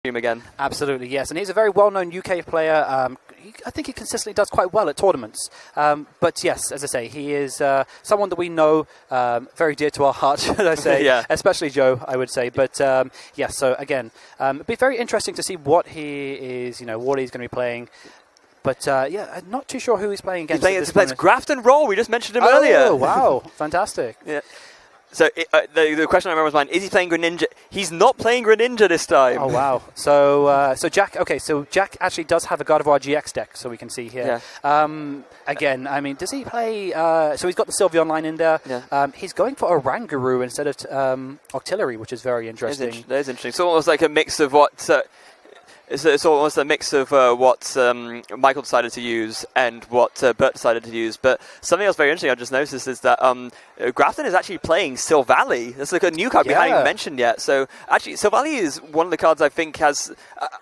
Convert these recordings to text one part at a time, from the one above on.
team again. Absolutely, yes. And he's a very well-known UK player. I think he consistently does quite well at tournaments. But yes, as I say, he is someone that we know, very dear to our heart, should I say. Yeah. Especially Joe, I would say. But yes, so again, it'd be very interesting to see what he is, what he's going to be playing. But yeah, I'm not too sure who he's playing against. He plays Grafton Roll. We just mentioned him earlier. Oh, wow. Fantastic. Yeah. So the question on everyone's mind, is he playing Greninja? He's not playing Greninja this time. Oh, wow. So Jack actually does have a Gardevoir GX deck, so we can see here. Yeah. Again, I mean, does he play... so he's got the Sylveon line in there. Yeah. He's going for a Rangaroo instead of Octillery, which is very interesting. That is interesting. It's almost like a mix of what... It's almost a mix of what Michael decided to use and what Bert decided to use. But something else very interesting I just noticed is that Grafton is actually playing Silvally. That's like a new card we hadn't even mentioned yet. So actually, Silvally is one of the cards I think has...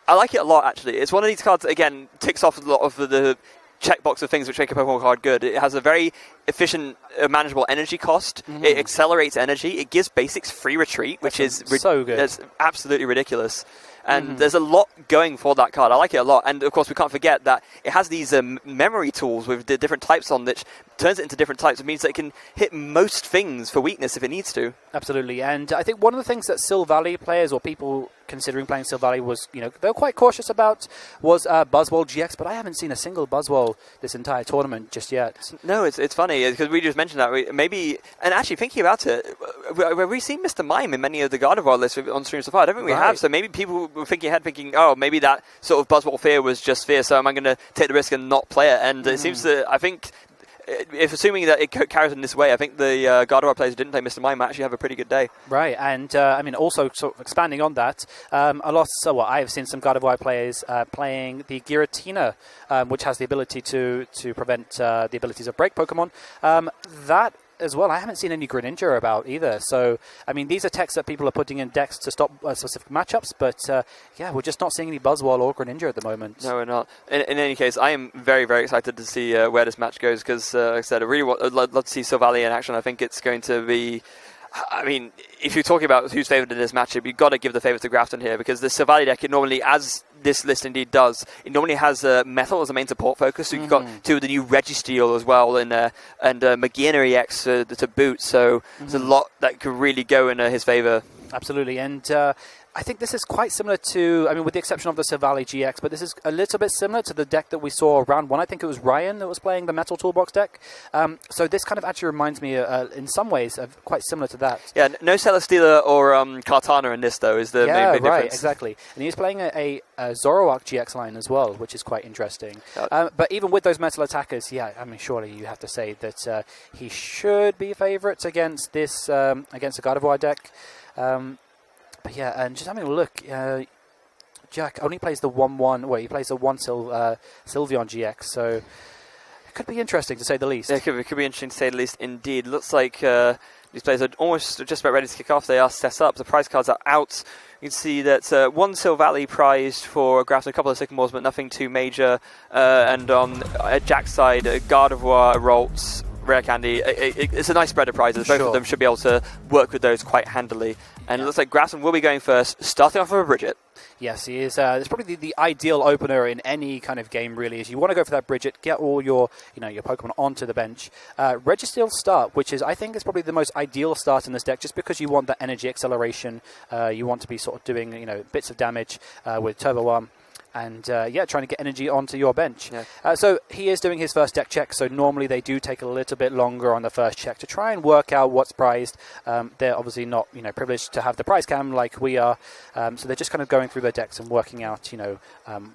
I like it a lot, actually. It's one of these cards, again, ticks off a lot of the checkbox of things which make a Pokemon card good. It has a very efficient, manageable energy cost. Mm-hmm. It accelerates energy. It gives basics free retreat, which is so good. It's absolutely ridiculous. And there's a lot going for that card. I like it a lot. And, of course, we can't forget that it has these memory tools with the different types on, which turns it into different types. It means that it can hit most things for weakness if it needs to. Absolutely. And I think one of the things that Silvally players or people considering playing Silvally was, they were quite cautious about was Buzzwole GX, but I haven't seen a single Buzzwole this entire tournament just yet. No, it's funny, because we just mentioned that. And actually, thinking about it, we've seen Mr. Mime in many of the Gardevoir lists on stream so far. I don't think we have, so maybe people were thinking, oh, maybe that sort of Buzzwole fear was just fear, so am I going to take the risk and not play it? And it seems to, I think... If assuming that it carries in this way, I think the Gardevoir players who didn't play Mr. Mime actually have a pretty good day. Right, and I mean, also sort of expanding on that, I've seen some Gardevoir players playing the Giratina, which has the ability to prevent the abilities of Break Pokemon. That as well, I haven't seen any Greninja about either. So, I mean, these are techs that people are putting in decks to stop specific matchups, but we're just not seeing any Buzzwole or Greninja at the moment. No, we're not. In any case, I am very, very excited to see where this match goes, because, like I said, I'd love to see Silvally in action. I think it's going to be... I mean, if you're talking about who's favoured in this matchup, you've got to give the favour to Grafton here, because the Silvally deck, it normally, as this list indeed does, it normally has Metal as a main support focus, so you've got two of the new Registeel as well in there, and Magearna EX to boot, so there's a lot that could really go in his favour. Absolutely, and I think this is quite similar to, I mean, with the exception of the Silvally GX, but this is a little bit similar to the deck that we saw round one. I think it was Ryan that was playing the Metal Toolbox deck. So this kind of actually reminds me, in some ways, of quite similar to that. Yeah, no Celesteela or Kartana in this, though, is the main big difference. Right, exactly. And he's playing a Zoroark GX line as well, which is quite interesting. But even with those metal attackers, I mean, surely you have to say that he should be favourites against this, against the Gardevoir deck. But yeah, and just having a look, Jack only plays the 1-1. Well, he plays the Sylveon GX, so it could be interesting to say the least. Yeah, it could be interesting to say the least indeed. Looks like these players are almost just about ready to kick off. They are set up. The prize cards are out. You can see that one Silvally prized for Grafton, a couple of Sycamores, but nothing too major. And on Jack's side, Gardevoir, Ralts, Rare Candy. It's a nice spread of prizes. Both of them should be able to work with those quite handily. And it looks like Grafton will be going first, starting off with a Bridget. Yes, he is. It's probably the ideal opener in any kind of game, really, is you want to go for that Bridget, get all your Pokemon onto the bench. Registeel start, which is, I think, is probably the most ideal start in this deck, just because you want that energy acceleration. You want to be sort of doing, bits of damage with Turbo Arm. And, trying to get energy onto your bench. Yeah. So he is doing his first deck check, so normally they do take a little bit longer on the first check to try and work out what's prized. They're obviously not, privileged to have the prize cam like we are, so they're just kind of going through their decks and working out,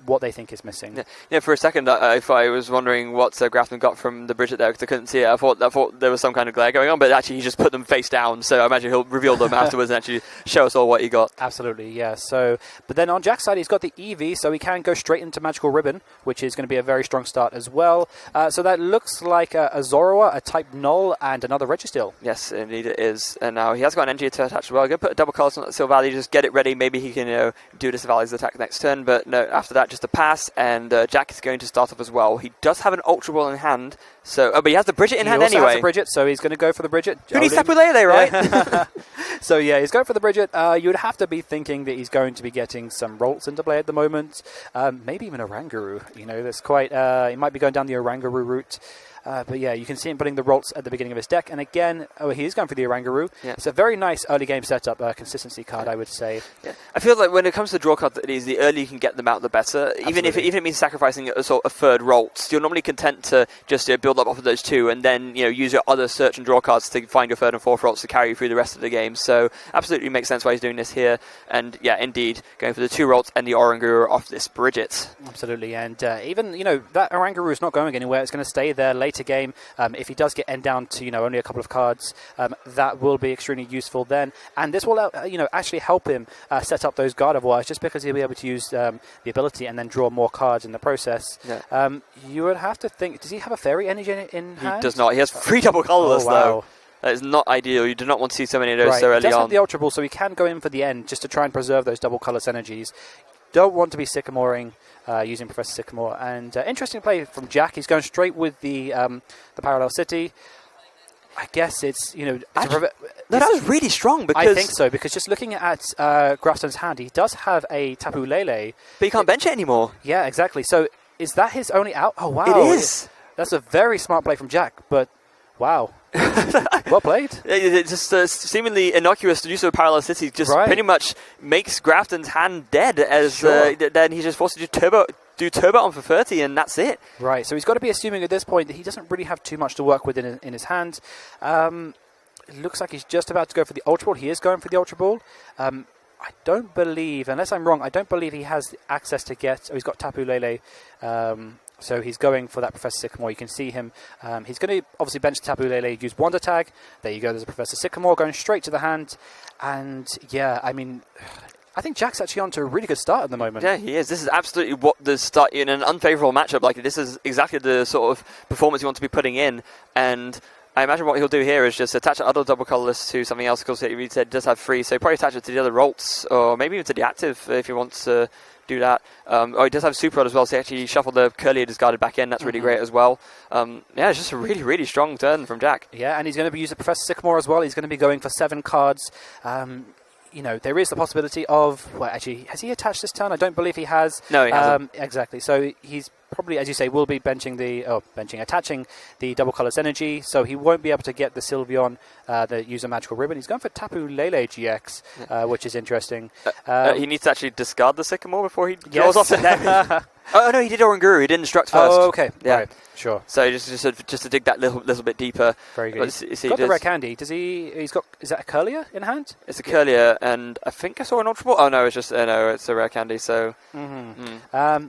what they think is missing. Yeah, for a second, I was wondering what Grafton got from the Bridget there, because I couldn't see it. I thought there was some kind of glare going on, but actually he just put them face down, so I imagine he'll reveal them afterwards and actually show us all what he got. Absolutely, yeah. So, but then on Jack's side, he's got the Eevee, so he can go straight into Magical Ribbon, which is going to be a very strong start as well. So that looks like a Zoroark, a Type Null, and another Registeel. Yes, indeed it is. And now he has got an energy attach as well. I'm going to put a double colors on Silvally, just get it ready. Maybe he can do the Silvally's attack next turn, but no, after that just a pass, and Jack is going to start off as well. He does have an Ultra Ball in hand, So, but he has the Bridget in hand also anyway. has the Bridget, so he's going to go for the Bridget. Who needs Tapu Lele, right? Yeah. So yeah, he's going for the Bridget. You would have to be thinking that he's going to be getting some Rolts into play at the moment. Maybe even Oranguru. You know, that's quite. He might be going down the Oranguru route. But yeah, you can see him putting the Rolts at the beginning of his deck. And again, he is going for the Oranguru. Yeah. It's a very nice early game setup, consistency card, I would say. Yeah. I feel like when it comes to draw cards, the earlier you can get them out, the better. Absolutely. Even if it means sacrificing a third Rolts, you're normally content to just build up off of those two and then use your other search and draw cards to find your third and fourth Rolts to carry you through the rest of the game. So absolutely makes sense why he's doing this here. And yeah, indeed, going for the 2 Rolts and the Oranguru off this Bridget. Absolutely. And even, that Oranguru is not going anywhere. It's going to stay there later game. If he does get end down to only a couple of cards, that will be extremely useful then, and this will actually help him set up those Gardevoirs, just because he'll be able to use the ability and then draw more cards in the process. Yeah. You would have to think, does he have a Fairy Energy in hand? He does not. He has 3 double colourless though. That is not ideal. You do not want to see so many of those so early on. He does have the Ultra Ball, so he can go in for the end just to try and preserve those double colourless energies. Don't want to be Sycamoring using Professor Sycamore. And interesting play from Jack. He's going straight with the Parallel City. I guess it's, that was really strong. Because I think so, because just looking at Grafton's hand, he does have a Tapu Lele. But he can't bench it anymore. Yeah, exactly. So is that his only out? Oh, wow. It is. That's a very smart play from Jack, but wow. Well played. It's just seemingly innocuous use of Parallel City just pretty much makes Grafton's hand dead, as then he's just forced to do turbo on for 30, and that's it. Right, so he's got to be assuming at this point that he doesn't really have too much to work with in his hand. It looks like he's just about to go for the Ultra Ball. He is going for the Ultra Ball. I don't believe, unless I'm wrong, I don't believe he has access to get... Oh, he's got Tapu Lele. So he's going for that Professor Sycamore. You can see him. He's going to obviously bench Tapu Lele, use Wonder Tag. There you go, there's a Professor Sycamore going straight to the hand. And yeah, I mean... I think Jack's actually on to a really good start at the moment. Yeah, he is. This is absolutely what the start in an unfavourable matchup like this is exactly the sort of performance you want to be putting in. And I imagine what he'll do here is just attach other double colourless to something else. Because he said does have 3, so probably attach it to the other Rolts, or maybe even to the active if he wants to do that. He does have Super Rod as well, so he actually shuffled the Curlier discarded back in. That's really great as well. Yeah, it's just a really, really strong turn from Jack. Yeah, and he's going to be using Professor Sycamore as well. He's going to be going for 7 cards. There is the possibility of... Well, actually, has he attached this turn? I don't believe he has. No, he hasn't. Exactly. So he's probably, as you say, will be attaching the double colours energy, so he won't be able to get the Sylveon that use a magical ribbon. He's going for Tapu Lele GX, which is interesting. He needs to actually discard the Sycamore before he draws off the deck. Oh no, he did Oranguru. He did Instruct first. Oh, okay. Yeah. Right. Sure. So just to dig that little bit deeper. Very good. He's got the rare candy. He's got... Is that a Curlier in hand? It's a Curlier, and I think I saw an Ultra Ball. Oh no, it's just it's a rare candy. So.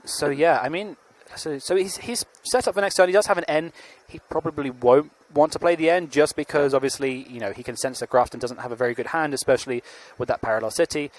So yeah, I mean, so he's set up for next turn. He does have an N. He probably won't want to play the end just because obviously he can sense that Grafton doesn't have a very good hand, especially with that Parallel City.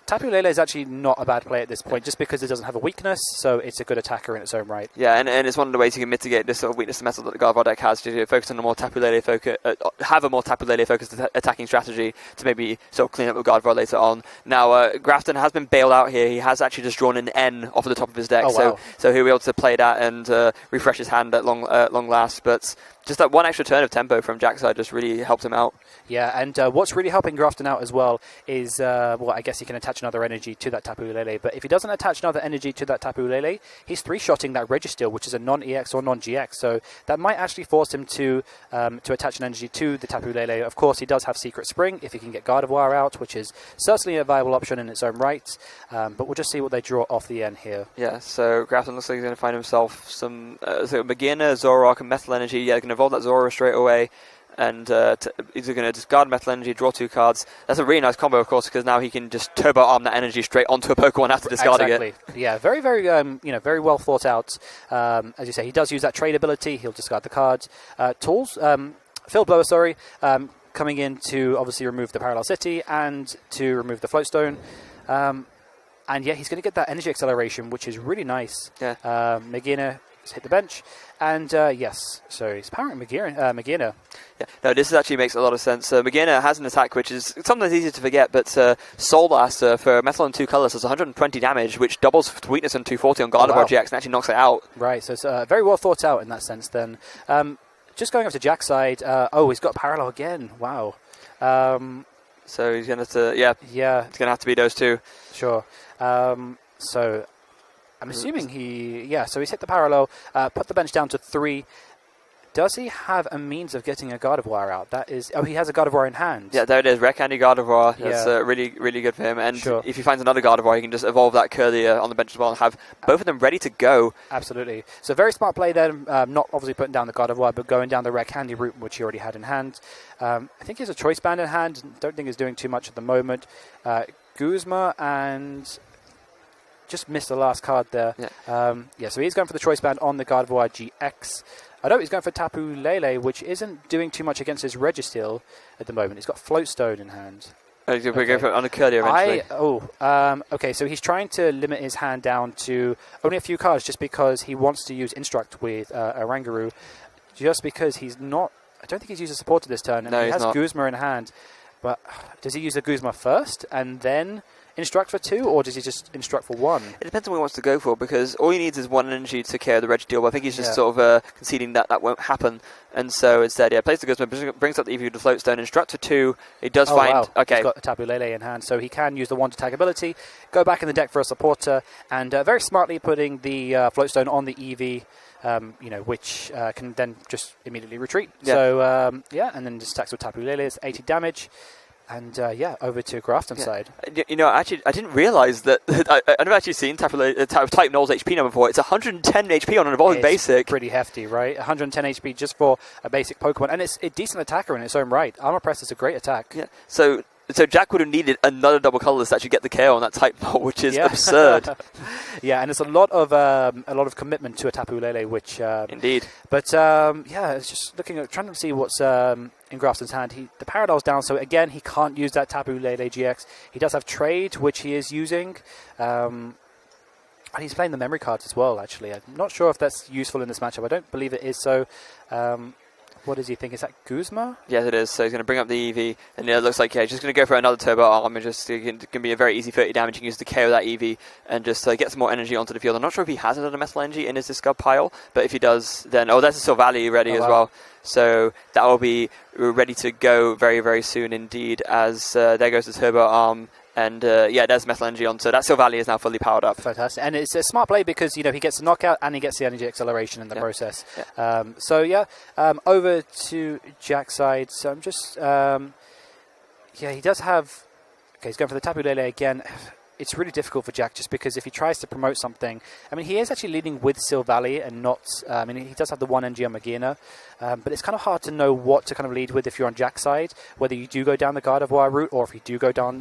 Tapu Lele is actually not a bad play at this point just because it doesn't have a weakness, so it's a good attacker in its own right. Yeah, and it's one of the ways you can mitigate this sort of weakness to metal that the Gardevoir deck has, to focus on a more Tapu Lele focus, have a more Tapu Lele focused attacking strategy to maybe sort of clean up with Gardevoir later on. Now Grafton has been bailed out here. He has actually just drawn an N off of the top of his deck, so he'll be able to play that and refresh his hand at long last, but just that one extra turn of tempo from Jack's side just really helped him out. Yeah, and what's really helping Grafton out as well is, I guess he can attach another energy to that Tapu Lele, but if he doesn't attach another energy to that Tapu Lele, he's 3-shotting that Registeel, which is a non-EX or non-GX, so that might actually force him to attach an energy to the Tapu Lele. Of course, he does have Secret Spring if he can get Gardevoir out, which is certainly a viable option in its own right, but we'll just see what they draw off the end here. Yeah, so Grafton looks like he's going to find himself some Beginner, Zoroark, and Metal Energy. Yeah, can evolve that Zoro straight away, and he's going to discard Metal Energy, draw 2 cards. That's a really nice combo, of course, because now he can just Turbo Arm that energy straight onto a Pokemon after discarding it. Yeah, very, very, very well thought out. As you say, he does use that trade ability. He'll discard the cards. Phil Blower, coming in to obviously remove the Parallel City and to remove the Floatstone. And yeah, he's going to get that energy acceleration, which is really nice. Yeah. Megina hit the bench. And yes, so he's powering Magina. Yeah, no, this actually makes a lot of sense. Magina has an attack which is sometimes easy to forget, but Soul Blaster for metal and 2 colors does 120 damage, which doubles weakness and 240 on Gardevoir GX and actually knocks it out. Right, so it's very well thought out in that sense then. Just going over to Jack's side, he's got Parallel again. Wow. So he's going to have to, it's going to have to be those two. Sure. So I'm assuming so he's hit the Parallel, put the bench down to 3. Does he have a means of getting a Gardevoir out? That is, he has a Gardevoir in hand. Yeah, there it is, Rare Candy Gardevoir. That's really, really good for him. And if he finds another Gardevoir, he can just evolve that Curlier on the bench as well and have both of them ready to go. Absolutely. So very smart play there, not obviously putting down the Gardevoir, but going down the Rare Candy route, which he already had in hand. I think he has a Choice Band in hand. Don't think he's doing too much at the moment. Guzma and... just missed the last card there. So he's going for the Choice Band on the Gardevoir GX. I know he's going for Tapu Lele, which isn't doing too much against his Registeel at the moment. He's got Float Stone in hand. He's going to go for it on a Curlier eventually. Okay, so he's trying to limit his hand down to only a few cards just because he wants to use Instruct with Oranguru, just because he's not... I don't think he's used a supporter this turn, and he has Guzma in hand. But does he use the Guzma first and then Instruct for 2, or does he just Instruct for 1? It depends on what he wants to go for, because all he needs is 1 energy to KO the Registeel, but I think he's just sort of conceding that won't happen. And so instead, plays the Guzma, brings up the EV with the Float Stone, Instruct for 2. He does find... Wow. Okay. He's got a Tapu Lele in hand, so he can use the 1 to tag ability, go back in the deck for a supporter, and very smartly putting the Float Stone on the EV, which can then just immediately retreat. Yeah. So, and then just attacks with Tapu Lele. It's 80 damage. And, over to Grafton's side. Actually, I didn't realise that... I've never actually seen type Null's HP number before. It's 110 HP on an evolving basic. Pretty hefty, right? 110 HP just for a basic Pokemon. And it's a decent attacker in its own right. Armor Press is a great attack. Yeah. So Jack would have needed another double colourless to actually get the KO on that type Null, which is absurd. And it's a lot of commitment to a Tapu Lele, which... Indeed. But, it's just trying to see what's... in Grafton's hand, the Parallel's down, so again, he can't use that Tapu Lele GX. He does have Trade, which he is using. And he's playing the memory cards as well, actually. I'm not sure if that's useful in this matchup. I don't believe it is, so... what does he think? Is that Guzma? Yes, it is. So he's going to bring up the EV, and it looks like he's just going to go for another Turbo Arm, and just it can be a very easy 30 damage. You can use to KO that EV and just get some more energy onto the field. I'm not sure if he has another Metal Energy in his discard pile, but if he does, then... there's a Sylvally ready as well. So that will be ready to go very, very soon indeed, as there goes the Turbo Arm. And there's Metal Energy on, so that Sylvally is now fully powered up. Fantastic. And it's a smart play because, he gets the knockout and he gets the energy acceleration in the process. Yeah. Over to Jack's side. So I'm just... he does have... Okay, he's going for the Tapu Lele again. It's really difficult for Jack just because if he tries to promote something... I mean, he is actually leading with Sylvally and not... he does have the 1 NG on Magina, but it's kind of hard to know what to kind of lead with if you're on Jack's side, whether you do go down the Gardevoir route or if you do go down,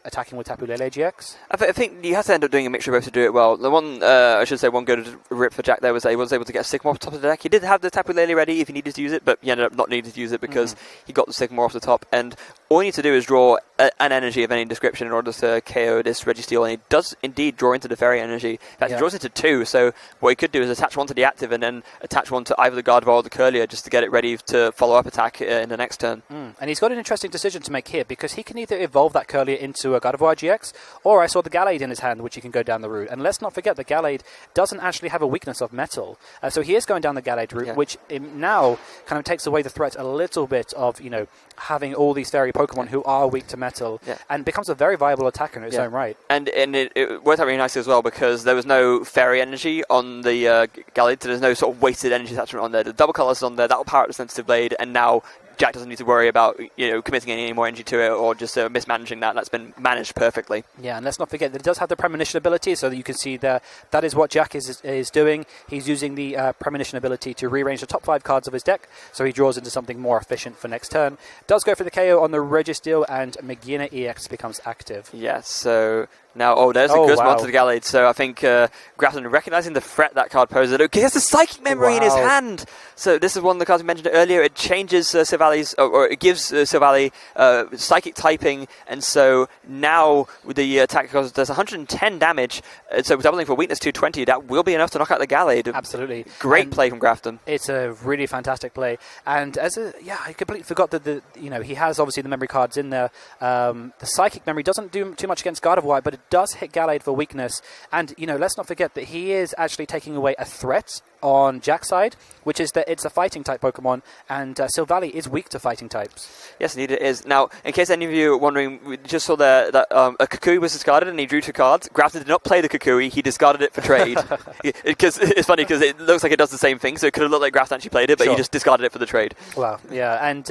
attacking with Tapu Lele GX. I think you have to end up doing a mixture of both to do it well. The one, one good rip for Jack there was that he was able to get a Sycamore off the top of the deck. He did have the Tapu Lele ready if he needed to use it, but he ended up not needing to use it because he got the Sycamore off the top. And all you need to do is draw an energy of any description in order to KO this Registeel, and he does indeed draw into the Fairy energy. In fact, he draws into 2, so what he could do is attach 1 to the active and then attach 1 to either the Gardevoir or the Curlier just to get it ready to follow up attack in the next turn. And he's got an interesting decision to make here because he can either evolve that Curlier into a Gardevoir GX, or I saw the Gallade in his hand, which he can go down the route. And let's not forget the Gallade doesn't actually have a weakness of metal. So he is going down the Gallade route, which now kind of takes away the threat a little bit of, having all these fairy Pokemon who are weak to metal, and becomes a very viable attacker in its own right. And it worked out really nicely as well because there was no fairy energy on the Gallade, so there's no sort of wasted energy attachment on there. The double colours on there, that will power up the sensitive blade, and now Jack doesn't need to worry about committing any more energy to it or just mismanaging that. That's been managed perfectly. Yeah, and let's not forget that it does have the Premonition ability, so that you can see that is what Jack is doing. He's using the Premonition ability to rearrange the top 5 cards of his deck, so he draws into something more efficient for next turn. Does go for the KO on the Registeel, and Magina EX becomes active. Yeah, so Now, there's a Guzma wow. onto the Gallade, so I think Grafton, recognizing the threat that card poses, he has the Psychic Memory in his hand! So this is one of the cards we mentioned earlier. It changes Silvali's, or it gives Silvali Psychic typing, and so now with the attack does 110 damage, so doubling for weakness 220, that will be enough to knock out the Gallade. Absolutely. Great play from Grafton. It's a really fantastic play, and I completely forgot that he has obviously the memory cards in there. The Psychic Memory doesn't do too much against Gardevoir, but it does hit Gallade for weakness, and let's not forget that he is actually taking away a threat on Jack's side, which is that it's a fighting type Pokemon, and Silvally is weak to fighting types. Yes, indeed it is. Now, in case any of you are wondering, we just saw that a Kukui was discarded and he drew 2 cards. Grafton did not play the Kukui, he discarded it for trade. Because it's funny because it looks like it does the same thing, so it could have looked like Grafton actually played it, but he just discarded it for the trade. Wow, yeah. And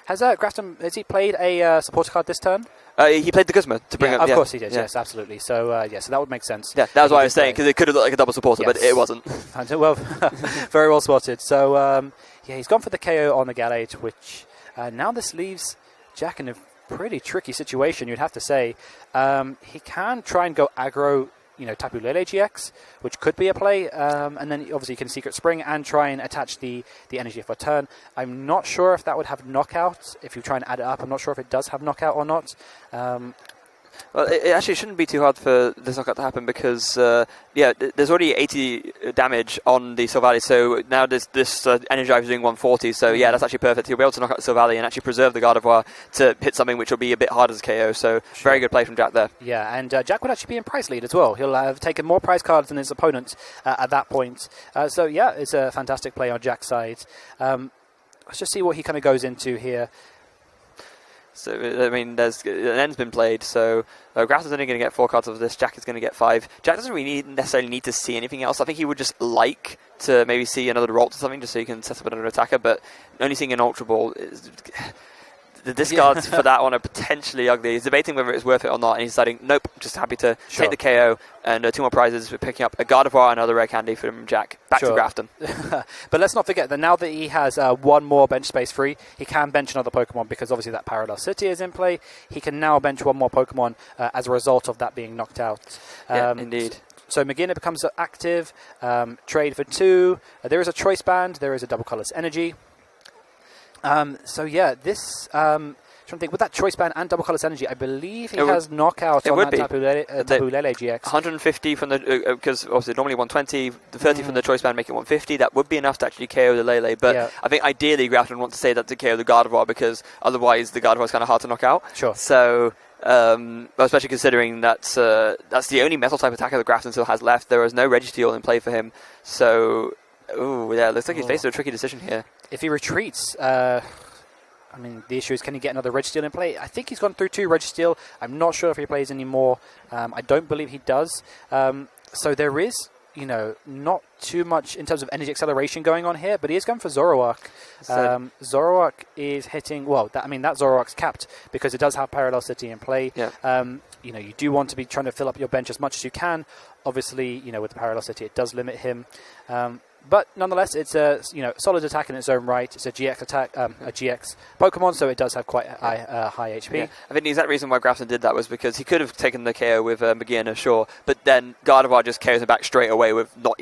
has Grafton, has he played a supporter card this turn? He played the Guzma to bring up. Of course he did, yes, absolutely. So, so that would make sense. Yeah, that was what I was saying, because it could have looked like a double supporter, but it wasn't. Well, very well spotted. So, he's gone for the KO on the Gallade, which now this leaves Jack in a pretty tricky situation, you'd have to say. He can try and go aggro, Tapu Lele GX, which could be a play, and then obviously you can Secret Spring and try and attach the energy for a turn. I'm not sure if that would have knockout, if you try and add it up. I'm not sure if it does have knockout or not. Well, it actually shouldn't be too hard for this knockout to happen because, there's already 80 damage on the Silvally, so now this Energize is doing 140, so that's actually perfect. He'll be able to knock out the Silvally and actually preserve the Gardevoir to hit something which will be a bit harder to KO, so very good play from Jack there. Yeah, and Jack would actually be in prize lead as well. He'll have taken more prize cards than his opponent at that point. It's a fantastic play on Jack's side. Let's just see what he kind of goes into here. So, I mean, an end's been played, so Grafton's only going to get 4 cards of this, Jack is going to get 5. Jack doesn't really necessarily need to see anything else. I think he would just like to maybe see another Rolt or something, just so he can set up another attacker, but only seeing an Ultra Ball is... The discards for that one are potentially ugly. He's debating whether it's worth it or not, and he's deciding, nope, just happy to take the KO, and 2 more prizes. We're picking up a Gardevoir and another rare candy from Jack. Back to Grafton. But let's not forget that now that he has 1 more bench space free, he can bench another Pokemon, because obviously that Parallel City is in play. He can now bench 1 more Pokemon as a result of that being knocked out. Indeed. So McGinnis becomes active, trade for 2. There is a Choice Band, there is a Double Colorless Energy. This... trying to think, with that Choice Band and Double Colorless Energy, I believe he has knockout on that Tapu Lele GX. 150 from the... Because obviously normally 120, the 30 from the Choice Band make it 150. That would be enough to actually KO the Lele. But I think ideally Grafton wants to say that to KO the Gardevoir, because otherwise the Gardevoir is kind of hard to knock out. Sure. So... especially considering that's the only metal type attacker that Grafton still has left. There is no Registeel in play for him. So... it looks like he's faced a tricky decision here. If he retreats, the issue is, can he get another Registeel in play? I think he's gone through 2 Registeel. I'm not sure if he plays any more. I don't believe he does. So there is, not too much in terms of energy acceleration going on here, but he is going for Zoroark. Zoroark is hitting... Well, that Zoroark's capped because it does have Parallel City in play. Yeah. You do want to be trying to fill up your bench as much as you can. Obviously, with the Parallel City, it does limit him. But nonetheless, it's a solid attack in its own right. It's a GX attack, a GX Pokemon, so it does have quite high HP. Yeah. I think the exact reason why Grafton did that was because he could have taken the KO with McGinnis, sure, but then Gardevoir just KOs him back straight away with not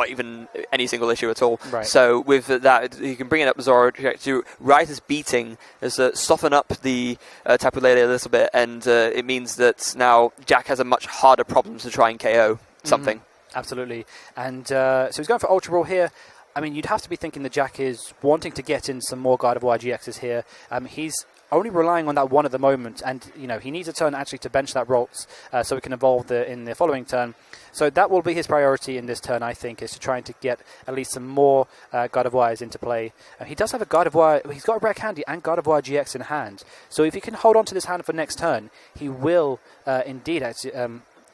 even any single issue at all. Right. So with that, you can bring it up Zoro to right as beating, soften up the Tapu Lele a little bit, and it means that now Jack has a much harder problem to try and KO something. Absolutely. And so he's going for Ultra Ball here. You'd have to be thinking that Jack is wanting to get in some more Gardevoir GXs here. He's only relying on that one at the moment, and he needs a turn actually to bench that Rolts so it can evolve in the following turn. So that will be his priority in this turn, I think, is to try to get at least some more Gardevoirs into play. He does have a Gardevoir, he's got a Rare Candy and Gardevoir GX in hand. So if he can hold on to this hand for next turn, he will indeed actually,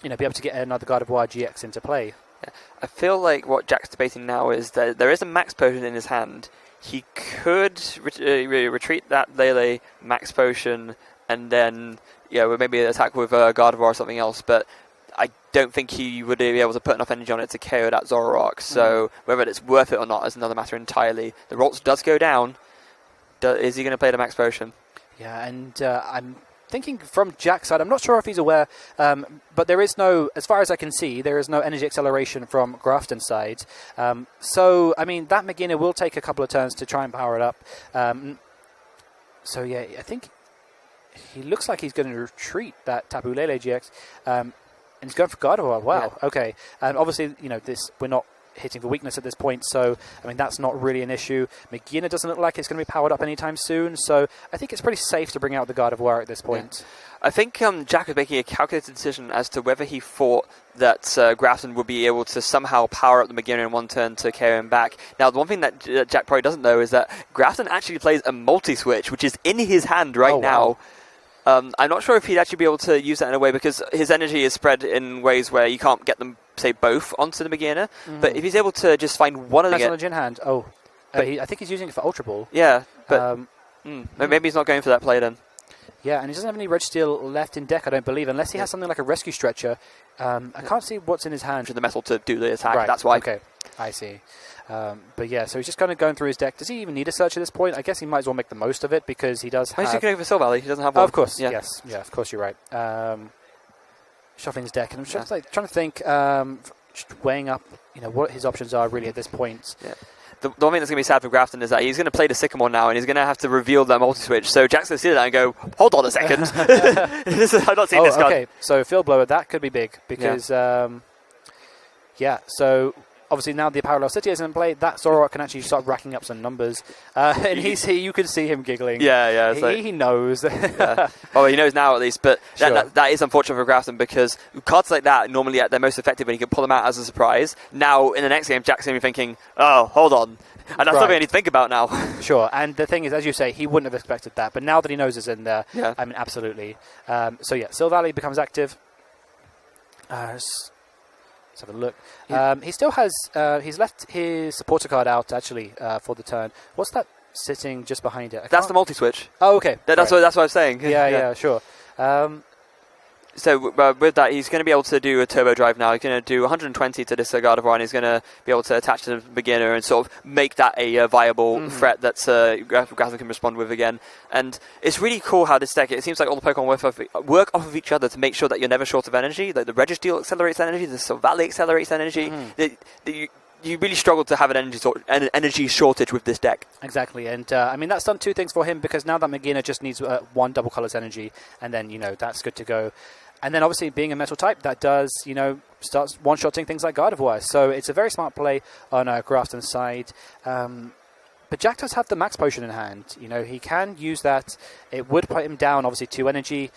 be able to get another Gardevoir GX into play. Yeah. I feel like what Jack's debating now is that there is a Max Potion in his hand. He could retreat that Lele Max Potion and then maybe attack with Gardevoir or something else, but I don't think he would be able to put enough energy on it to KO that Zoroark. So whether it's worth it or not is another matter entirely. The Rolts does go down. Is he going to play the Max Potion? Yeah, and I'm thinking from Jack's side, I'm not sure if he's aware, but there is no, as far as I can see, there is no energy acceleration from Grafton's side. So, I mean, that Magina will take a couple of turns to try and power it up. So, yeah, I think he looks like he's going to retreat that Tapu Lele GX. And he's going for Gardevoir. Wow, yeah. Okay. And obviously, we're not hitting the weakness at this point, so I mean that's not really an issue. Magina doesn't look like it's going to be powered up anytime soon, so I think it's pretty safe to bring out the Gardevoir at this point. Yeah. I think Jack was making a calculated decision as to whether he thought that Grafton would be able to somehow power up the Magina in one turn to carry him back. Now, the one thing that Jack probably doesn't know is that Grafton actually plays a multi-switch, which is in his hand right now. I'm not sure if he'd actually be able to use that in a way because his energy is spread in ways where you can't get them, say, both onto the Magina. But if he's able to just find one of them... in hand. Oh. But I think he's using it for Ultra Ball. Yeah, but maybe he's not going for that play then. Yeah, and he doesn't have any Registeel left in deck, I don't believe, unless he has something like a Rescue Stretcher. I can't see what's in his hand. The metal to do the attack, right. That's why. Okay, I see. But yeah, so he's just kind of going through his deck. Does he even need a search at this point? I guess he might as well make the most of it because he does have... He's going for Silver Valley. He doesn't have one. Oh, of course, yes. Yeah, of course, you're right. Shuffling his deck. And I'm just trying to think, just weighing up, what his options are really at this point. Yeah. The one thing that's going to be sad for Grafton is that he's going to play the Sycamore now and he's going to have to reveal that multi-switch. So Jack's going to see that and go, hold on a second. I've not seen this card. Okay, so Field Blower, that could be big because, so obviously now the Parallel City is in play. That Zoroark can actually start racking up some numbers. And you can see him giggling. Yeah. He knows. Well, he knows now at least, but that is unfortunate for Grafton because cards like that normally at their most effective when you can pull them out as a surprise. Now, in the next game, Jack's going to be thinking, oh, hold on. And that's something I need to think about now. Sure, and the thing is, as you say, he wouldn't have expected that. But now that he knows it's in there, I mean, absolutely. Silver Valley becomes active. Let's have a look. He still has... he's left his supporter card out, actually, for the turn. What's that sitting just behind it? That's the multi-switch. Oh, okay. That's what I was saying. Yeah, sure. So with that, he's going to be able to do a turbo drive now. He's going to do 120 to this Gardevoir, and he's going to be able to attach to the beginner and sort of make that a viable threat that Grafton can respond with again. And it's really cool how this deck, it seems like all the Pokemon work off of each other to make sure that you're never short of energy. Like the Registeel accelerates energy, the Silver Valley accelerates energy. You really struggle to have an energy shortage with this deck. Exactly, and I mean that's done two things for him because now that Magina just needs one double colors energy, and then that's good to go. And then obviously being a metal type, that does starts one-shotting things like Gardevoir. So it's a very smart play on Grafton's side. But Jack does have the Max Potion in hand. He can use that. It would put him down, obviously, 2 energy.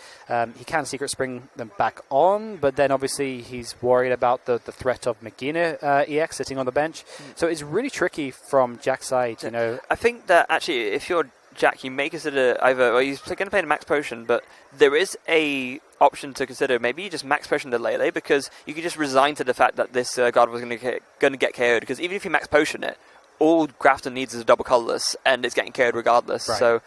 He can Secret Spring them back on, but then obviously he's worried about the threat of Magina EX sitting on the bench. So it's really tricky from Jack's side, I think that actually, if you're Jack, you may consider he's going to play the Max Potion, but there is a option to consider. Maybe you just Max Potion the Lele, because you could just resign to the fact that this Gardevoir was going to get KO'd, because even if you Max Potion it, all Grafton needs is a double colorless, and it's getting KO'd regardless. Right. So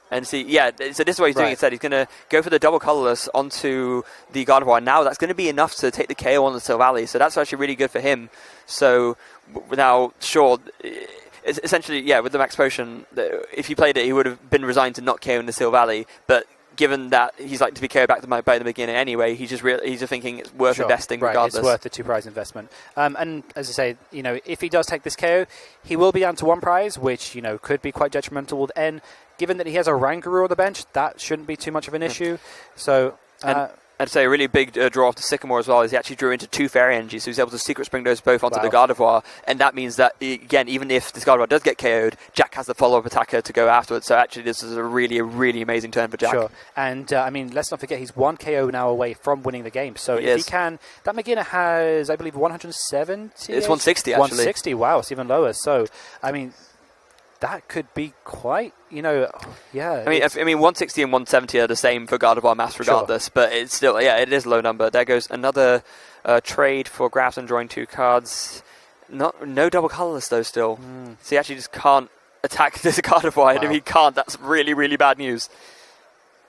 this is what he's doing instead. He's going to go for the double colorless onto the Gardevoir. Now that's going to be enough to take the KO on the Silver Valley, so that's actually really good for him. So now, sure, essentially, with the Max Potion, if he played it, he would have been resigned to not KO in the Silver Valley, but given that he's like to be KO back by the beginning anyway, he's just thinking it's worth investing regardless. It's worth the 2 prize investment. And as I say, if he does take this KO, he will be down to 1 prize, which could be quite detrimental with N. Given that he has a Rangaroo on the bench, that shouldn't be too much of an issue. So. I'd say a really big draw off the Sycamore as well is he actually drew into 2 Fairy Energies, so he's able to Secret Spring those both onto the Gardevoir, and that means that, again, even if this Gardevoir does get KO'd, Jack has the follow-up attacker to go afterwards, so actually this is a really amazing turn for Jack. Sure, and let's not forget he's 1 KO now away from winning the game, so if he can, that Magina has, I believe, 170? It's 160, actually. 160, wow, it's even lower, so, that could be quite, yeah. 160 and 170 are the same for Gardevoir maths regardless, but it's still, it is a low number. There goes another trade for Grafton, drawing 2 cards. No double colorless though still. So he actually just can't attack this Gardevoir, and if he can't, that's really bad news.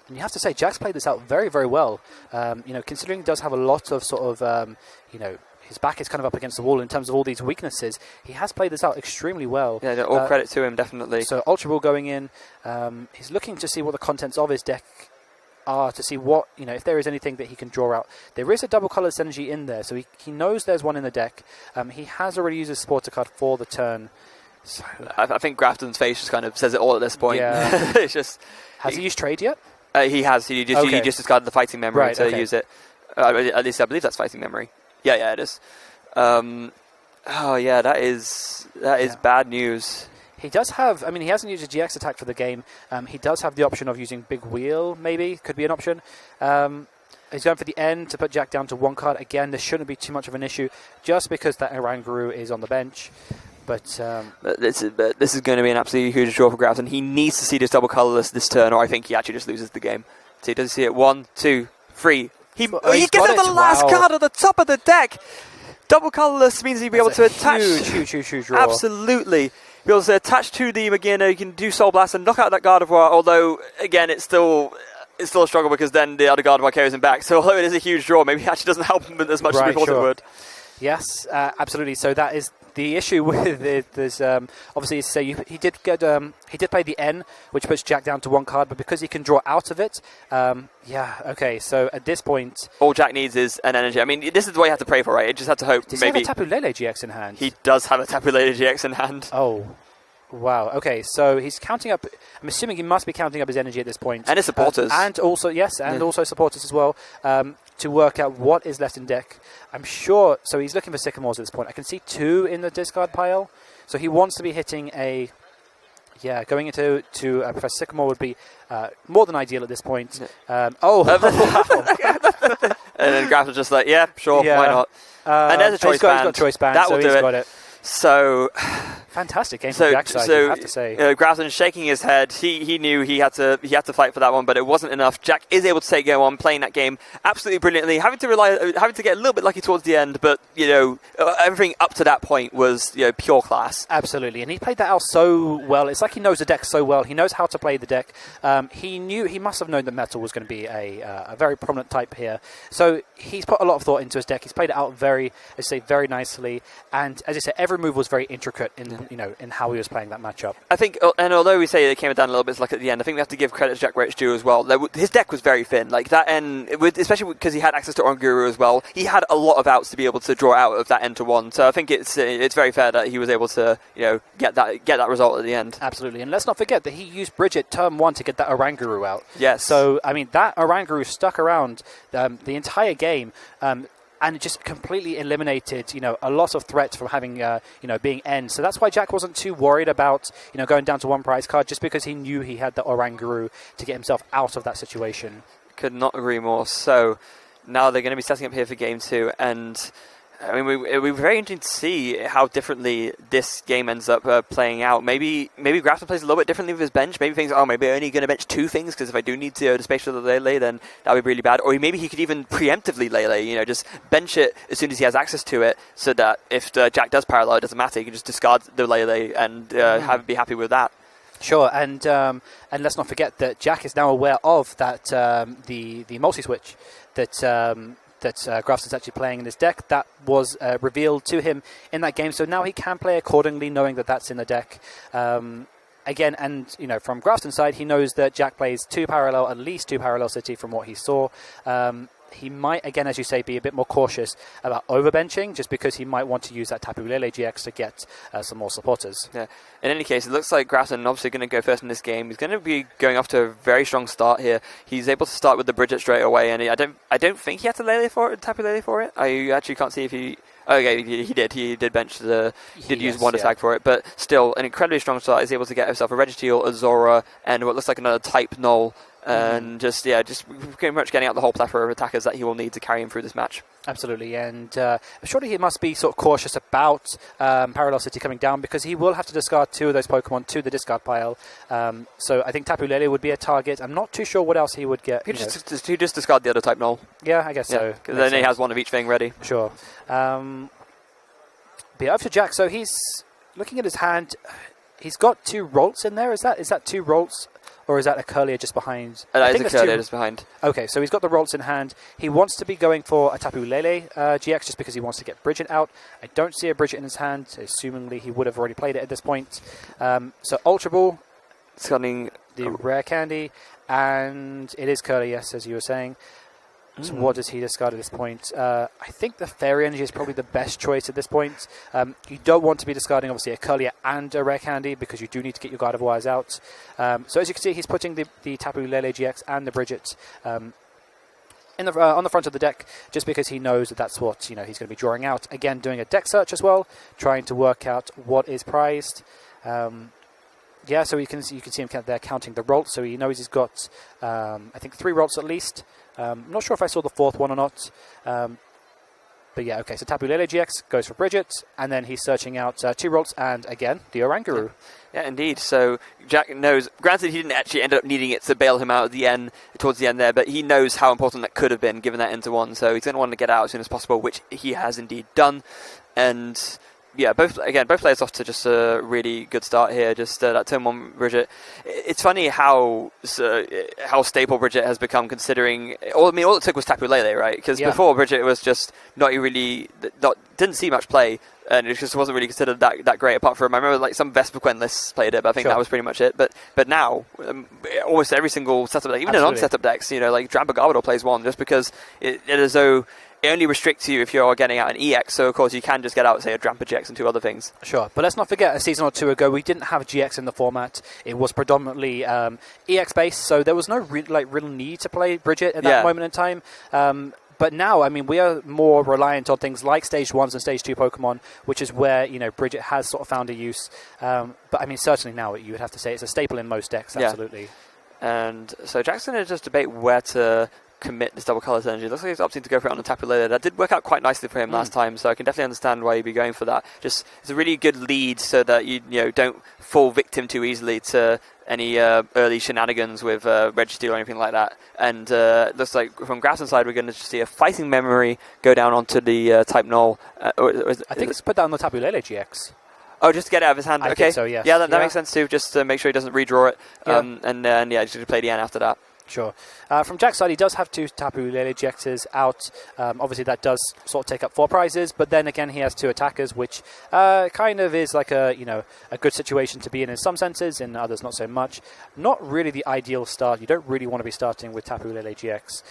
And you have to say, Jack's played this out very, very well. Considering he does have a lot of sort of, his back is kind of up against the wall in terms of all these weaknesses. He has played this out extremely well. Yeah, all credit to him, definitely. So Ultra Ball going in. He's looking to see what the contents of his deck are to see what, if there is anything that he can draw out. There is a double colorless energy in there, so he knows there's one in the deck. He has already used his supporter card for the turn. So I think Grafton's face just kind of says it all at this point. Yeah. It's just... Has he used trade yet? He has. He just discarded the fighting memory to use it. At least I believe that's fighting memory. Yeah, it is. That is bad news. He does have... he hasn't used a GX attack for the game. He does have the option of using Big Wheel, maybe. Could be an option. He's going for the end to put Jack down to 1 card. Again, this shouldn't be too much of an issue, just because that Oranguru is on the bench. But this is going to be an absolutely huge draw for Grafton. He needs to see this double colorless this turn, or I think he actually just loses the game. So he doesn't see it. 1, 2, 3. He gets the last card at the top of the deck. Double colorless means he'll be able to attach. Huge draw. Absolutely. Be able to attach to the Magina. You can do Soul Blast and knock out that Guard of War. Although again, it's still a struggle because then the other Guard of War carries him back. So although it is a huge draw, maybe it actually doesn't help him as much as we thought it would. Yes, absolutely. So that is the issue with it. There's obviously, he did play the N, which puts Jack down to 1 card, but because he can draw out of it, okay. So at this point, all Jack needs is an energy. This is the way you have to pray for, right? You just have to hope. Does he have a Tapu Lele GX in hand? He does have a Tapu Lele GX in hand. Oh. Wow. Okay, so he's counting up. I'm assuming he must be counting up his energy at this point, and his supporters, and also also supporters as well, to work out what is left in deck. I'm sure. So he's looking for Sycamores at this point. I can see 2 in the discard pile. So he wants to be hitting a. Yeah, going into Professor Sycamore would be more than ideal at this point. Wow. And then Grafton's just like, yeah, sure, why not? And there's a choice band. He's got a choice band. That will do it. Got it. So fantastic game from Jack's side, I have to say. Grafton shaking his head. He knew he had to fight for that one, but it wasn't enough. Jack is able to take game on, playing that game absolutely brilliantly, having to get a little bit lucky towards the end, but everything up to that point was pure class. Absolutely, and he played that out so well. It's like he knows the deck so well. He knows how to play the deck. He must have known that Metal was going to be a very prominent type here. So he's put a lot of thought into his deck. He's played it out very nicely, and as I said, every move was very intricate in how he was playing that matchup. I think, and although we say it came down a little bit like at the end, I think we have to give credit to Jack where it's due as well. His deck was very thin, like that end, especially because he had access to Oranguru as well. He had a lot of outs to be able to draw out of that end to 1. So I think it's very fair that he was able to get that result at the end. Absolutely, and let's not forget that he used Bridget turn 1 to get that Oranguru out. Yes. So that Oranguru stuck around the entire game. And it just completely eliminated, a lot of threats from having, being end. So that's why Jack wasn't too worried about, going down to 1 prize card, just because he knew he had the Oranguru to get himself out of that situation. Could not agree more. So now they're going to be setting up here for game 2, and it would be very interesting to see how differently this game ends up playing out. Maybe Grafton plays a little bit differently with his bench. Maybe thinks, maybe I'm only going to bench 2 things, because if I do need to space for the Lele, then that would be really bad. Or maybe he could even preemptively Lele, just bench it as soon as he has access to it, so that if Jack does parallel, it doesn't matter. He can just discard the Lele and be happy with that. Sure, and let's not forget that Jack is now aware of that the multi-switch that Grafton's actually playing in his deck. That was revealed to him in that game, so now he can play accordingly, knowing that that's in the deck. Again, and from Grafton's side, he knows that Jack plays at least two Parallel City from what he saw. He might, again, as you say, be a bit more cautious about overbenching, just because he might want to use that Tapu Lele GX to get some more supporters. Yeah. In any case, it looks like Grafton obviously going to go first in this game. He's going to be going off to a very strong start here. He's able to start with the Bridget straight away, and I don't think he had to Tapu Lele for it. I actually can't see if he... Okay, he did. He did bench use Wonder Tag for it, but still an incredibly strong start. He's able to get himself a Registeel, a Zora, and what looks like another type Null. And just pretty much getting out the whole plethora of attackers that he will need to carry him through this match. Absolutely, and surely he must be sort of cautious about Parallel City coming down, because he will have to discard 2 of those Pokemon to the discard pile. So I think Tapu Lele would be a target. I'm not too sure what else he would get. He just discard the other type Null. Yeah, I guess so. Because then he has one of each thing ready. Sure. But up to Jack, so he's looking at his hand. He's got 2 Rolts in there. Is that 2 Rolts? Or is that a Curlier just behind? That is a Curlier just behind. Okay, so he's got the Rolts in hand. He wants to be going for a Tapu Lele GX just because he wants to get Bridget out. I don't see a Bridget in his hand. Assumingly, he would have already played it at this point. So Ultra Ball, scanning the Rare Candy, And it is Curly, yes, as you were saying. So what does he discard at this point? I think the Fairy Energy is probably the best choice at this point. You don't want to be discarding, obviously, a Curlier and a Rare Candy because you do need to get your Guard of Wires out. So as you can see, he's putting the Tapu Lele GX and the Bridget on the front of the deck just because he knows that that's what he's going to be drawing out. Again, doing a deck search as well, trying to work out what is prized. So you can see him there counting the rolls. So he knows he's got, I think, 3 rolls at least. I'm not sure if I saw the 4th one or not. But yeah, okay, so Tapu Lele GX goes for Bridget, and then he's searching out 2 rolls, and again, the Oranguru. Yeah, indeed. So Jack knows, granted he didn't actually end up needing it to bail him out towards the end there, but he knows how important that could have been, given that into 1, so he's going to want to get out as soon as possible, which he has indeed done. And yeah, both players off to just a really good start here. Just that turn 1 Bridget. It's funny how stable Bridget has become, considering all it took was Tapu Lele, right? Because before Bridget was just didn't see much play, and it just wasn't really considered that great. Apart from, I remember like some Vesperquen lists played it, but I think that was pretty much it. But now almost every single setup deck, even in non-setup decks, like Drampa Garbodor plays 1 just because it is though. It only restricts you if you're getting out an EX, so of course you can just get out, say, a Drampa GX and 2 other things. Sure, but let's not forget, a season or 2 ago, we didn't have GX in the format. It was predominantly EX-based, so there was no real need to play Bridget at that moment in time. But now, I mean, we are more reliant on things like Stage 1s and Stage 2 Pokemon, which is where, Bridget has sort of found a use. But, I mean, certainly now you would have to say it's a staple in most decks, absolutely. Yeah. And so Jack's going to just debate where to commit this double colours energy. Looks like he's opting to go for it on the Tapu Lele. That did work out quite nicely for him last time, so I can definitely understand why he'd be going for that. Just it's a really good lead so that you don't fall victim too easily to any early shenanigans with Registeel or anything like that. And looks like from Grafton's side we're going to see a Fighting Memory go down onto the Type Null. I think it's put down the Tapu Lele GX. Oh, just to get it out of his hand. I think so, yes. Yeah, that makes sense too. Just to make sure he doesn't redraw it. And then just play the end after that. Sure. From Jack's side, he does have 2 Tapu Lele GXs out. Obviously, that does sort of take up 4 prizes, but then again, he has 2 attackers, which kind of is like a good situation to be in some senses, in others not so much. Not really the ideal start. You don't really want to be starting with Tapu Lele GX.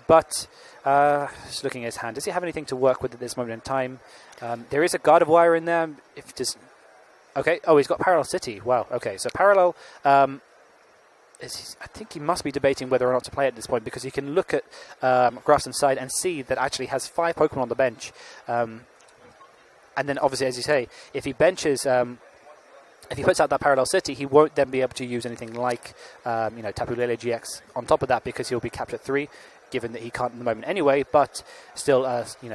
But just looking at his hand, does he have anything to work with at this moment in time? There is a Guard of Wire in there. Okay. Oh, he's got Parallel City. Wow. Okay. So Parallel. I think he must be debating whether or not to play at this point because he can look at Grafton's side and see that actually has 5 Pokemon on the bench. And then obviously, as you say, if he benches, if he puts out that Parallel City, he won't then be able to use anything like Tapu Lele GX on top of that because he'll be capped at 3, given that he can't at the moment anyway, but still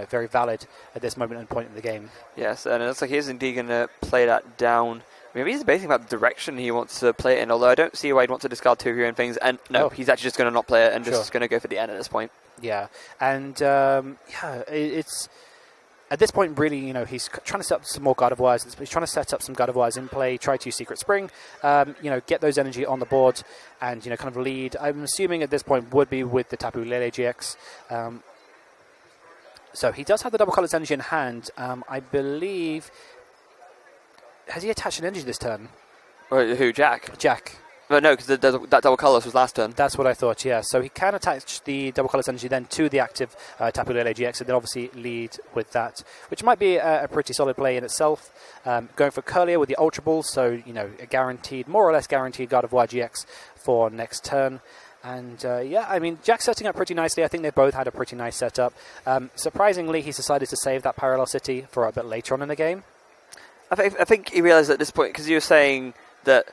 very valid at this moment and point in the game. Yes, and it looks like he's indeed going to play that down. Maybe he's debating about the direction he wants to play it in, although I don't see why he'd want to discard 2 hero and things. And no, he's actually just going to not play it and just going to go for the end at this point. Yeah, and it's at this point really, he's trying to set up some more Guard of Wires. He's trying to set up some Guard of Wires in play, try to use Secret Spring, get those energy on the board and, kind of lead. I'm assuming at this point would be with the Tapu Lele GX. So he does have the double colours energy in hand. I believe... Has he attached an energy this turn? Who, Jack? Jack. Well, no, because that double colours was last turn. That's what I thought, yeah. So he can attach the double colours energy then to the active Tapu Lele GX and then obviously lead with that, which might be a pretty solid play in itself. Going for Curlier with the Ultra Ball, so, a guaranteed, more or less guaranteed Guard of Wire GX for next turn. And, Jack's setting up pretty nicely. I think they both had a pretty nice setup. Surprisingly, he's decided to save that Parallel City for a bit later on in the game. I think he realised at this point, because you were saying that,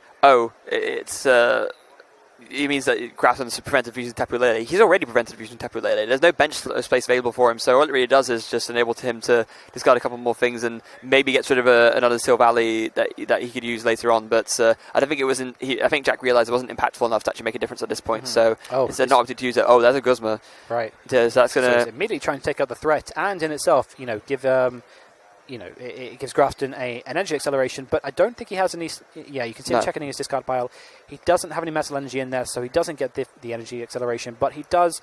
it's it means that Grafton's prevented from using Tapu Lele. He's already prevented from using Tapu Lele. There's no bench space available for him, so all it really does is just enable him to discard a couple more things and maybe gets rid of another Seal Valley that he could use later on. But I don't think it wasn't. I think Jack realised it wasn't impactful enough to actually make a difference at this point. So instead not opting to use it. Oh, there's a Guzma. Right. So that's going to immediately trying to take out the threat, and in itself, give. It gives Grafton an energy acceleration, but I don't think he has any... Yeah, you can see him checking his discard pile. He doesn't have any metal energy in there, so he doesn't get the energy acceleration, but he does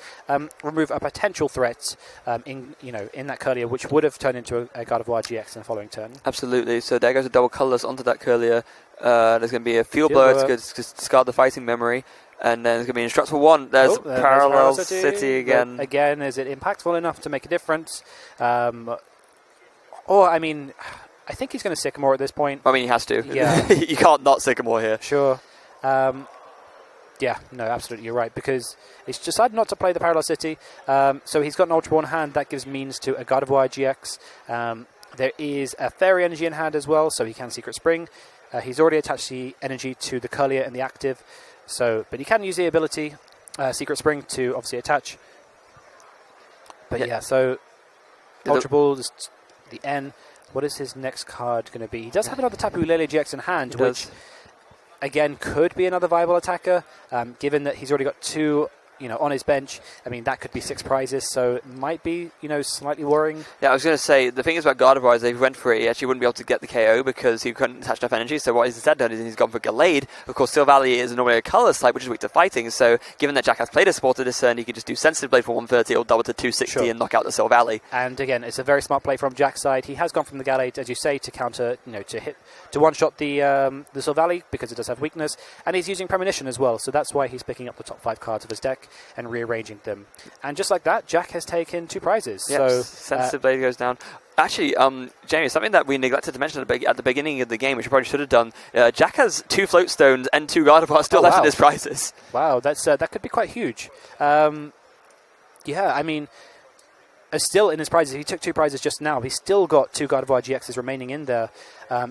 remove a potential threat in that Curlier, which would have turned into a Guard of Wire GX in the following turn. Absolutely. So there goes a double colourless onto that Curlier. There's going to be a Field Blow to discard the Fighting Memory. And then it's going to be Indestructible 1. There's Parallel City again. But again, is it impactful enough to make a difference? Or, I mean, I think he's going to Sycamore at this point. I mean, he has to. Yeah. You can't not Sycamore here. Sure. Yeah, no, absolutely, you're right, because he's decided not to play the Parallel City, so he's got an Ultra Ball in hand. That gives means to a Gardevoir GX. There is a Fairy Energy in hand as well, so he can Secret Spring. He's already attached the energy to the Curlier and the active, but he can use the ability, Secret Spring, to obviously attach. But yeah, so Ultra Ball, the N. What is his next card going to be? He does have another Tapu Lele GX in hand, which... again, could be another viable attacker, given that he's already got 2, on his bench. I mean, that could be 6 prizes, so it might be, slightly worrying. Yeah, I was going to say, the thing is about Gardevoir is if he went for it, he actually wouldn't be able to get the KO because he couldn't attach enough energy, so what he's instead done is he's gone for Gallade. Of course, Silvally is normally a colourless type, which is weak to fighting, so given that Jack has played a supporter this turn, he could just do Sensitive Blade for 130 or double to 260 and knock out the Silvally. And again, it's a very smart play from Jack's side. He has gone from the Gallade, as you say, to counter, to one-shot the Silvally, because it does have weakness, and he's using Premonition as well, so that's why he's picking up the top 5 cards of his deck and rearranging them. And just like that, Jack has taken 2 prizes. Yep, so Sensitive Blade goes down. Actually, Jamie, something that we neglected to mention at the beginning of the game, which we probably should have done, Jack has 2 Float Stones and 2 Gardevoir still left in his prizes. Wow, that's that could be quite huge. Yeah, I mean, still in his prizes, he took 2 prizes just now. He's still got 2 Gardevoir GXs remaining in there.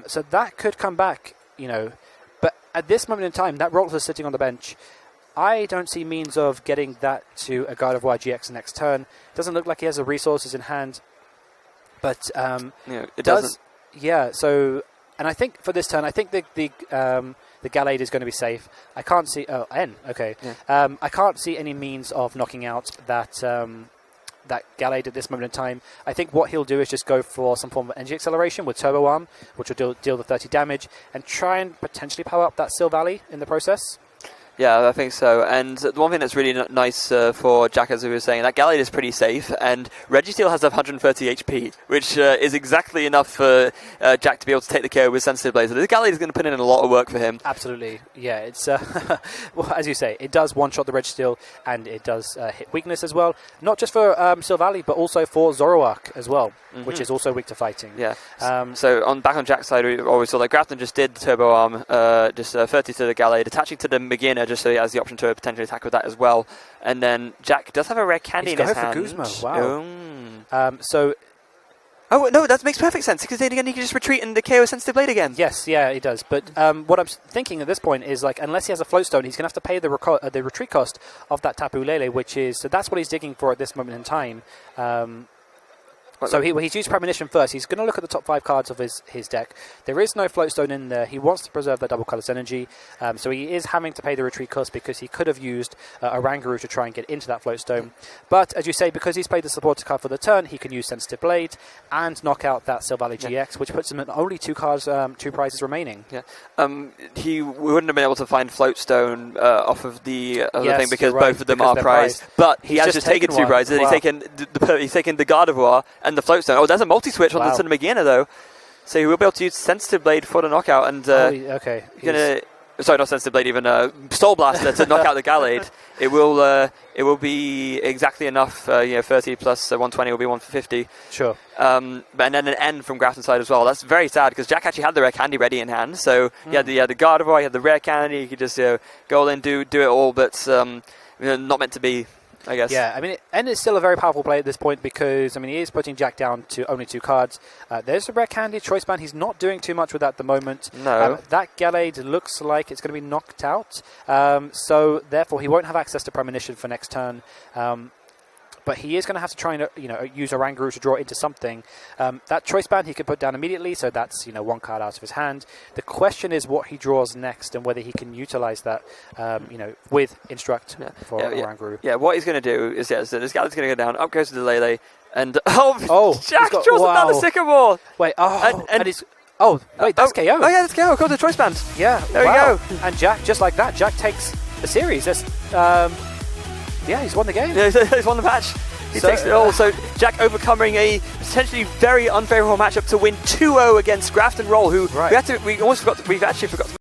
So that could come back, But at this moment in time, that Rolls is sitting on the bench. I don't see means of getting that to a Gardevoir GX next turn. Doesn't look like he has the resources in hand. But it doesn't. Yeah. So, and I think for this turn, I think the Gallade is going to be safe. I can't see. Oh, N. Okay. Yeah. I can't see any means of knocking out that that Gallade at this moment in time. I think what he'll do is just go for some form of energy acceleration with Turbo Arm, which will deal the 30 damage, and try and potentially power up that Silvally in the process. Yeah, I think so. And the one thing that's really nice for Jack, as we were saying, that Gallade is pretty safe, and Registeel has 130 HP, which is exactly enough for Jack to be able to take the KO with Sensitive Blade. So this Gallade is going to put in a lot of work for him. Absolutely. Yeah, it's, well, as you say, it does one-shot the Registeel, and it does hit weakness as well. Not just for Silvally, but also for Zoroark as well, which is also weak to fighting. Yeah. So back on Jack's side, we always saw that Grafton just did Turbo Arm, just 30 to the Gallade, attaching to the Beginner, just so he has the option to potentially attack with that as well. And then Jack does have a rare candy in his hand. He's going for Guzma, wow. Oh, no, that makes perfect sense, because then again he can just retreat and the KO Sensitive Blade again. Yes, yeah, he does. But what I'm thinking at this point is, unless he has a Float Stone, he's going to have to pay the retreat cost of that Tapu Lele, so that's what he's digging for at this moment in time. So he's used Premonition first. He's going to look at the top 5 cards of his deck. There is no Float Stone in there. He wants to preserve that double colours energy. So he is having to pay the retreat cost because he could have used a Rangaroo to try and get into that Float Stone. But as you say, because he's played the supporter card for the turn, he can use Sensitive Blade and knock out that Silvally GX, which puts him at only 2 cards, 2 prizes remaining. Yeah. We wouldn't have been able to find Float Stone off of the other thing because both of them are prized. But he has just taken 2 prizes. Wow. He's taken the Gardevoir and the Float Stone. Oh, there's a multi-switch on the Beginner though. So he will be able to use Sensitive Blade for the knockout and okay. Sorry, not Sensitive Blade, even Soul Blaster to knock out the Gallade. It will be exactly enough. 30 plus 120 will be 150. Sure. And then an N from Grafton's side as well. That's very sad because Jack actually had the rare candy ready in hand. So he had the Gardevoir, he had the rare candy. He could just go in, do it all, but not meant to be, I guess. Yeah, I mean, and it's still a very powerful play at this point because, he is putting Jack down to only 2 cards. There's a rare candy choice band. He's not doing too much with that at the moment. No. That Gallade looks like it's going to be knocked out. So, therefore, he won't have access to Premonition for next turn. But he is going to have to try and use a Rangaroo to draw into something. That choice band he could put down immediately, so that's 1 card out of his hand. The question is what he draws next and whether he can utilize that, with Instruct for Rangaroo. Yeah, what he's going to do is so this Gallade's going to go down, up goes to the Lele, and Jack draws another Sycamore. Wait, that's KO. Oh yeah, that's KO. Of course, the choice band. Yeah, there we go. And Jack, just like that, Jack takes the series. Yeah, he's won the game. Yeah, he's won the match. He takes it all. So Jack overcoming a potentially very unfavourable matchup to win 2-0 against Grafton Roll, who we actually forgot to